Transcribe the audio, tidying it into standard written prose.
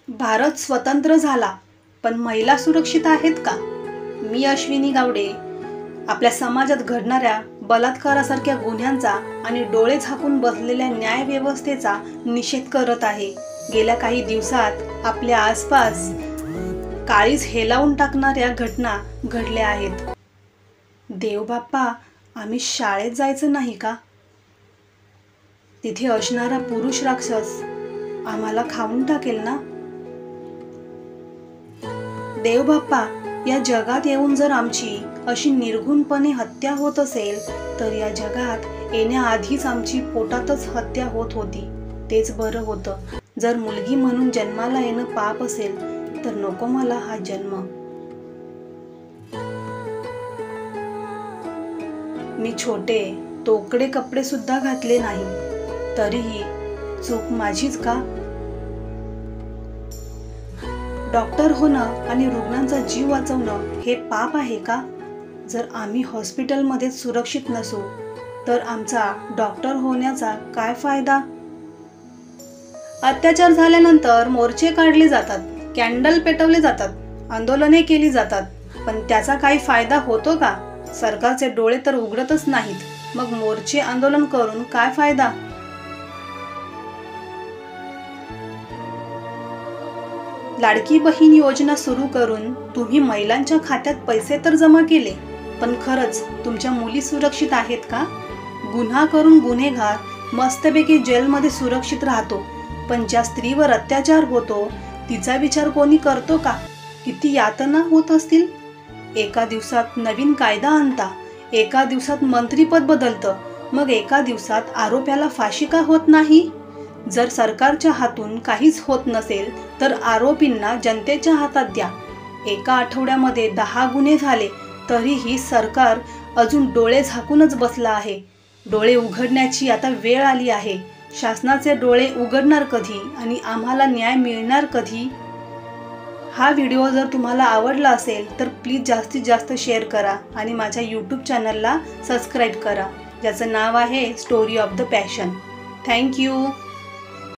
भारत स्वतंत्र झाला, पण महिला सुरक्षित आहेत का? मी अश्विनी गावडे आपल्या समाजात घडणाऱ्या बलात्कारासारख्या गुन्ह्यांचा आणि डोळे झाकून बसलेल्या न्यायव्यवस्थेचा निषेध करत आहे. गेल्या काही दिवसात आपल्या आसपास काळीज हेलावून टाकणाऱ्या घटना घडल्या आहेत. देवबाप्पा, आम्ही शाळेत जायचं नाही का? तिथे असणारा पुरुष राक्षस आम्हाला खाऊन टाकेल ना? देवबाप्पा, या जगात येऊन जर आमची अशी निर्घुणपणे हत्या होत असेल तर या जगात येण्याआधीच आमची पोटातच हत्या होत होती. तेच बरं होतं. जर मुलगी म्हणून जन्माला येणं पाप असेल तर नको मला हा जन्म. मी छोटे तोकडे कपडे सुद्धा घातले नाही, तरीही चूक माझीच का? डॉक्टर होणं आणि रुग्णांचा जीव वाचवणं हे पाप आहे का? जर आम्ही हॉस्पिटलमध्ये सुरक्षित नसू तर आमचा डॉक्टर होण्याचा काय फायदा? अत्याचार झाल्यानंतर मोर्चे काढले जातात, कॅन्डल पेटवले जातात, आंदोलने केली जातात, पण त्याचा काही फायदा होतो का? सरकारचे डोळे तर उघडतच नाहीत, मग मोर्चे आंदोलन करून काय फायदा? लाडकी बहीण योजना सुरू करून तुम्ही महिलांच्या खात्यात पैसे तर जमा केले, पण खरंच तुमच्या मुली सुरक्षित आहेत का? गुन्हा करून गुन्हेगार मस्तपैकी जेलमध्ये सुरक्षित राहतो, पण ज्या स्त्रीवर अत्याचार होतो तिचा विचार कोणी करतो का? किती यातना होत असतील? एका दिवसात नवीन कायदा आणता, एका दिवसात मंत्रीपद बदलतं, मग एका दिवसात आरोप्याला फाशी का होत नाही? जर सरकारच्या हातून काहीच होत नसेल तर आरोपींना जनतेच्या हातात द्या. एका आठवड्यामध्ये 10 गुन्हे झाले तरीही सरकार अजून डोळे झाकूनच बसला आहे. डोळे उघडण्याची आता वेळ आली आहे. शासनाचे डोळे उघडणार कधी आणि आम्हाला न्याय मिळणार कधी? हा व्हिडिओ जर तुम्हाला आवडला असेल तर प्लीज जास्तीत जास्त शेअर करा आणि माझ्या यूट्यूब चॅनलला सबस्क्राईब करा, ज्याचं नाव आहे story of the passion. Thank you.